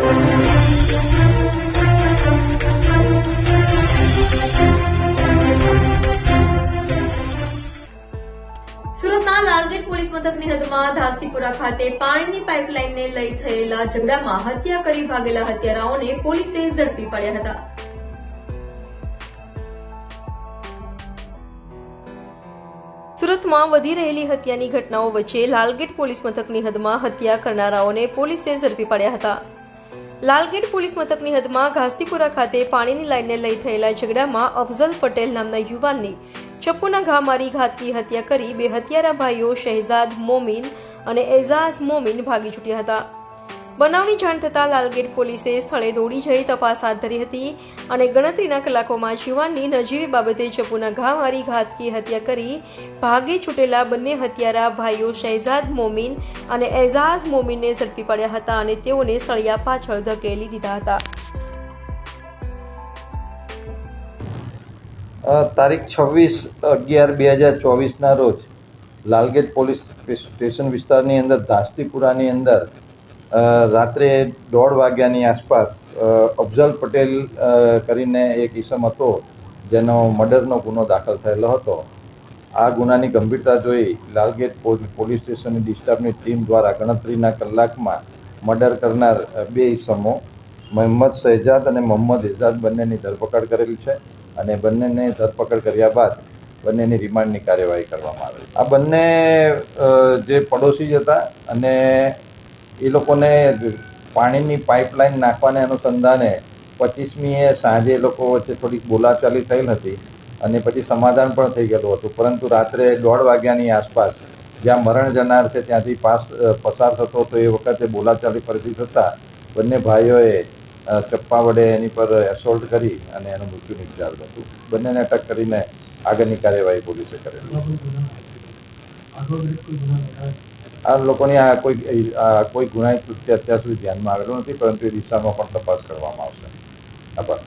સુરતના લાલગેટ પોલીસ મથકની હદમાં ધાસ્તીપુરા ખાતે પાણીની પાઇપલાઇનને લઈ થયેલા ઝઘડામાં હત્યા કરી ભાગેલા હત્યારાઓને પોલીસે ઝડપી પાડ્યા હતા. સુરતમાં વધી રહેલી હત્યાની ઘટનાઓ વચ્ચે લાલગેટ પોલીસ મથકની હદમાં હત્યા કરનારાઓને પોલીસે ઝડપી પાડ્યા હતા. લાલગેટ પોલીસ મથકની હદમાં ઘાસ્તીપુરા ખાતે પાણીની લાઇનને લઈ થયેલા ઝઘડામાં અફઝલ પટેલ નામના યુવાનની ચપ્પુના ઘા મારી ઘાતકી હત્યા કરી બે હત્યારા ભાઈઓ શહેજાદ મોમીન અને એઝાઝ મોમીન ભાગી છૂટ્યા હતા. બનાવની જાણ થતાં લાલગેટ પોલીસે સ્થળે દોડી જઈ તપાસ હાથ ધરી હતી અને ગણતરીના કલાકોમાં યુવાનની નજીવી બાબતે ચપ્પુના ઘા મારી ઘાતકી હત્યા કરી ભાગી છૂટેલા બંને હત્યારા ભાઈઓ શહેજાદ મોમીન અને એઝાઝ મોમીનને ઝડપી પાડ્યા હતા અને તેઓને સળિયા પાછળ ધકેલી દીધા હતા. તારીખ 26/11/2024 રોજ લાલગેટ પોલીસ સ્ટેશન વિસ્તારની અંદર ધાસ્તીપુરાની અંદર રાત્રે 1:30 વાગ્યાની આસપાસ અફઝલ પટેલ કરીને એક ઈસમ હતો જેનો મર્ડરનો ગુનો દાખલ થયેલો હતો. આ ગુનાની ગંભીરતા જોઈ લાલગેટ પોલીસ સ્ટેશનની ડિસ્ટાફની ટીમ દ્વારા ગણતરીના કલાકમાં મર્ડર કરનાર બે ઈસમો મોહમ્મદ શહેજાદ અને મોહમ્મદ એઝાદ બંનેની ધરપકડ કરેલી છે અને બંનેને ધરપકડ કર્યા બાદ બંનેની રિમાન્ડની કાર્યવાહી કરવામાં આવી. આ બંને જે પડોશી હતા અને એ લોકોને પાણીની પાઇપલાઇન નાખવાને અનુસંધાને 25મીએ સાંજે એ લોકો વચ્ચે થોડીક બોલાચાલી થયેલ હતી અને પછી સમાધાન પણ થઈ ગયેલું હતું, પરંતુ રાત્રે 1:30 વાગ્યાની આસપાસ જ્યાં મરણ જનાર છે ત્યાંથી પસાર થતો તો એ વખતે બોલાચાલી ફરીથી થતાં બંને ભાઈઓએ ચપ્પા વડે એની પર એસોલ્ટ કરી અને એનું મૃત્યુ નિપજાવેલું હતું. બંનેને અટક કરીને આગળની કાર્યવાહી પોલીસે કરેલી. આ લોકોની કોઈ ગુનાહિત કૃત્ય અત્યાર સુધી ધ્યાનમાં આવેલું નથી, પરંતુ એ દિશામાં પણ તપાસ કરવામાં આવશે. આભાર.